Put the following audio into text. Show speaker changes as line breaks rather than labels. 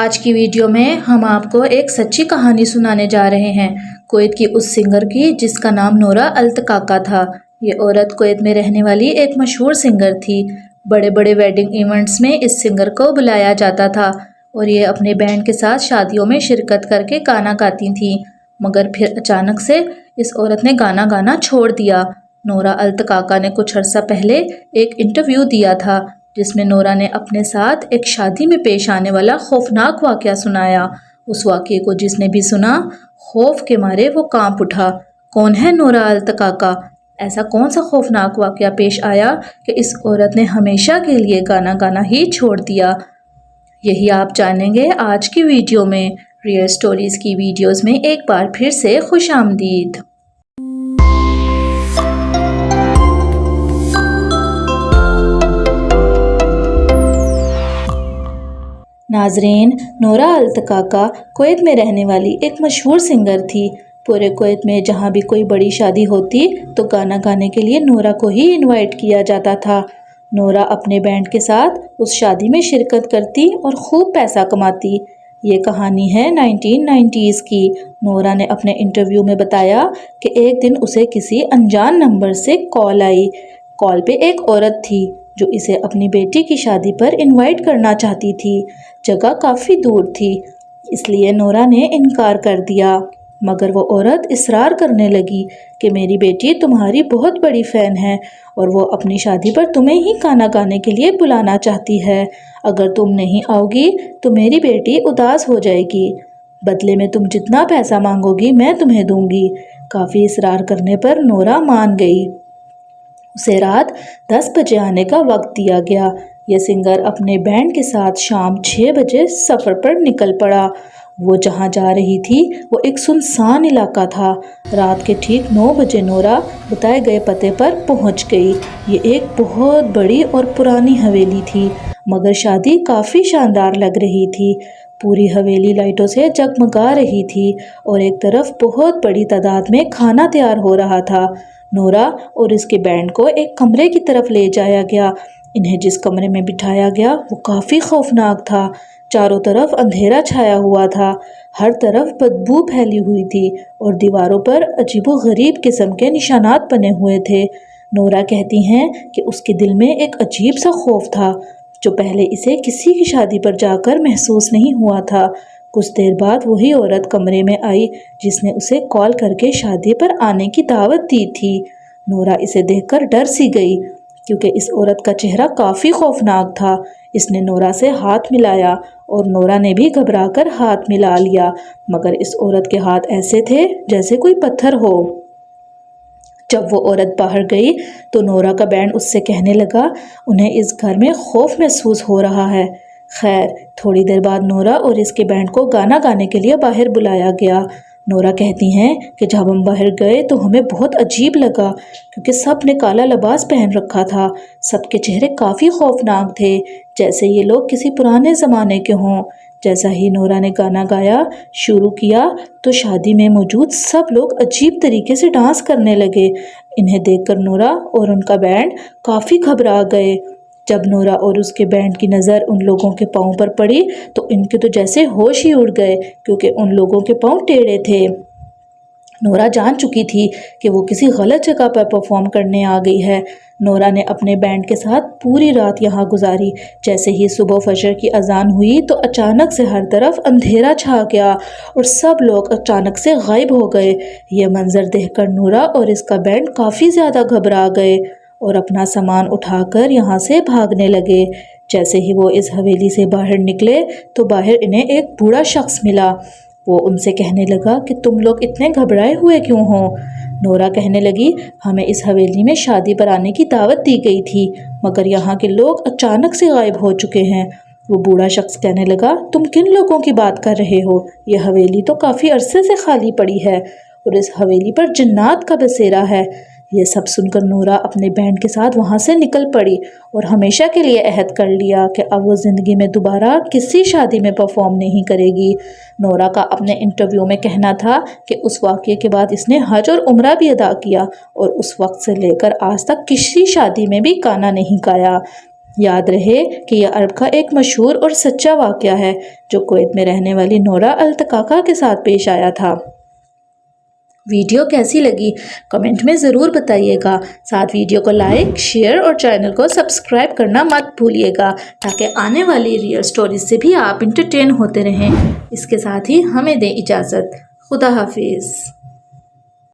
آج کی ویڈیو میں ہم آپ کو ایک سچی کہانی سنانے جا رہے ہیں کویت کی اس سنگر کی جس کا نام نورا التکاکا تھا۔ یہ عورت کویت میں رہنے والی ایک مشہور سنگر تھی۔ بڑے بڑے ویڈنگ ایونٹس میں اس سنگر کو بلایا جاتا تھا اور یہ اپنے بینڈ کے ساتھ شادیوں میں شرکت کر کے گانا گاتی تھیں، مگر پھر اچانک سے اس عورت نے گانا گانا چھوڑ دیا۔ نورا التکاکا نے کچھ عرصہ پہلے ایک انٹرویو دیا تھا جس میں نورا نے اپنے ساتھ ایک شادی میں پیش آنے والا خوفناک واقعہ سنایا۔ اس واقعے کو جس نے بھی سنا خوف کے مارے وہ کانپ اٹھا۔ کون ہے نورا التکاکا؟ ایسا کون سا خوفناک واقعہ پیش آیا کہ اس عورت نے ہمیشہ کے لیے گانا گانا ہی چھوڑ دیا؟ یہی آپ جانیں گے آج کی ویڈیو میں۔ ریئل سٹوریز کی ویڈیوز میں ایک بار پھر سے خوش آمدید۔ ناظرین، نورا التکاکا کویت میں رہنے والی ایک مشہور سنگر تھی۔ پورے کویت میں جہاں بھی کوئی بڑی شادی ہوتی تو گانا گانے کے لیے نورا کو ہی انوائٹ کیا جاتا تھا۔ نورا اپنے بینڈ کے ساتھ اس شادی میں شرکت کرتی اور خوب پیسہ کماتی۔ یہ کہانی ہے 1990s کی۔ نورا نے اپنے انٹرویو میں بتایا کہ ایک دن اسے کسی انجان نمبر سے کال آئی۔ کال پہ ایک عورت تھی جو اسے اپنی بیٹی کی شادی پر انوائٹ کرنا چاہتی تھی۔ جگہ کافی دور تھی، اس لیے نورا نے انکار کر دیا، مگر وہ عورت اصرار کرنے لگی کہ میری بیٹی تمہاری بہت بڑی فین ہے اور وہ اپنی شادی پر تمہیں ہی گانا گانے کے لیے بلانا چاہتی ہے۔ اگر تم نہیں آؤ گی تو میری بیٹی اداس ہو جائے گی۔ بدلے میں تم جتنا پیسہ مانگو گی میں تمہیں دوں گی۔ کافی اصرار کرنے پر نورا مان گئی۔ اسے رات 10 بجے آنے کا وقت دیا گیا۔ یہ سنگر اپنے بینڈ کے ساتھ شام 6 بجے سفر پر نکل پڑا۔ وہ جہاں جا رہی تھی وہ ایک سنسان علاقہ تھا۔ رات کے ٹھیک 9 بجے نورا بتائے گئے پتے پر پہنچ گئی۔ یہ ایک بہت بڑی اور پرانی حویلی تھی، مگر شادی کافی شاندار لگ رہی تھی۔ پوری حویلی لائٹوں سے جگمگا رہی تھی اور ایک طرف بہت بڑی تعداد میں کھانا تیار ہو رہا تھا۔ نورا اور اس کے بینڈ کو ایک کمرے کی طرف لے جایا گیا۔ انہیں جس کمرے میں بٹھایا گیا وہ کافی خوفناک تھا۔ چاروں طرف اندھیرا چھایا ہوا تھا، ہر طرف بدبو پھیلی ہوئی تھی اور دیواروں پر عجیب و غریب قسم کے نشانات بنے ہوئے تھے۔ نورا کہتی ہیں کہ اس کے دل میں ایک عجیب سا خوف تھا جو پہلے اسے کسی کی شادی پر جا کر محسوس نہیں ہوا تھا۔ کچھ دیر بعد وہی عورت کمرے میں آئی جس نے اسے کال کر کے شادی پر آنے کی دعوت دی تھی۔ نورا اسے دیکھ کر ڈر سی گئی کیونکہ اس عورت کا چہرہ کافی خوفناک تھا۔ اس نے نورا سے ہاتھ ملایا اور نورا نے بھی گھبرا کر ہاتھ ملا لیا، مگر اس عورت کے ہاتھ ایسے تھے جیسے کوئی پتھر ہو۔ جب وہ عورت باہر گئی تو نورا کا بینڈ اس سے کہنے لگا انہیں اس گھر میں خوف محسوس ہو رہا ہے۔ خیر، تھوڑی دیر بعد نورا اور اس کے بینڈ کو گانا گانے کے لیے باہر بلایا گیا۔ نورا کہتی ہیں کہ جب ہم باہر گئے تو ہمیں بہت عجیب لگا کیونکہ سب نے کالا لباس پہن رکھا تھا۔ سب کے چہرے کافی خوفناک تھے، جیسے یہ لوگ کسی پرانے زمانے کے ہوں۔ جیسا ہی نورا نے گانا گایا شروع کیا تو شادی میں موجود سب لوگ عجیب طریقے سے ڈانس کرنے لگے۔ انہیں دیکھ کر نورا اور ان کا بینڈ کافی گھبرا گئے۔ جب نورا اور اس کے بینڈ کی نظر ان لوگوں کے پاؤں پر پڑی تو ان کے تو جیسے ہوش ہی اڑ گئے کیونکہ ان لوگوں کے پاؤں ٹیڑھے تھے۔ نورا جان چکی تھی کہ وہ کسی غلط جگہ پر پرفارم کرنے آ گئی ہے۔ نورا نے اپنے بینڈ کے ساتھ پوری رات یہاں گزاری۔ جیسے ہی صبح فجر کی اذان ہوئی تو اچانک سے ہر طرف اندھیرا چھا گیا اور سب لوگ اچانک سے غائب ہو گئے۔ یہ منظر دیکھ کر نورا اور اس کا بینڈ کافی زیادہ گھبرا گئے اور اپنا سامان اٹھا کر یہاں سے بھاگنے لگے۔ جیسے ہی وہ اس حویلی سے باہر نکلے تو باہر انہیں ایک بوڑھا شخص ملا۔ وہ ان سے کہنے لگا کہ تم لوگ اتنے گھبرائے ہوئے کیوں ہو؟ نورا کہنے لگی ہمیں اس حویلی میں شادی پر آنے کی دعوت دی گئی تھی، مگر یہاں کے لوگ اچانک سے غائب ہو چکے ہیں۔ وہ بوڑھا شخص کہنے لگا تم کن لوگوں کی بات کر رہے ہو؟ یہ حویلی تو کافی عرصے سے خالی پڑی ہے اور اس حویلی پر جنات کا بسیرا ہے۔ یہ سب سن کر نورا اپنے بینڈ کے ساتھ وہاں سے نکل پڑی اور ہمیشہ کے لیے عہد کر لیا کہ اب وہ زندگی میں دوبارہ کسی شادی میں پرفارم نہیں کرے گی۔ نورا کا اپنے انٹرویو میں کہنا تھا کہ اس واقعے کے بعد اس نے حج اور عمرہ بھی ادا کیا اور اس وقت سے لے کر آج تک کسی شادی میں بھی گانا نہیں گایا۔ یاد رہے کہ یہ عرب کا ایک مشہور اور سچا واقعہ ہے جو کویت میں رہنے والی نورا التکاکا کے ساتھ پیش آیا تھا۔ ویڈیو کیسی لگی کمنٹ میں ضرور بتائیے گا۔ ساتھ ویڈیو کو لائک، شیئر اور چینل کو سبسکرائب کرنا مت بھولیے گا تاکہ آنے والی ریئل سٹوریز سے بھی آپ انٹرٹین ہوتے رہیں۔ اس کے ساتھ ہی ہمیں دیں اجازت۔ خدا حافظ۔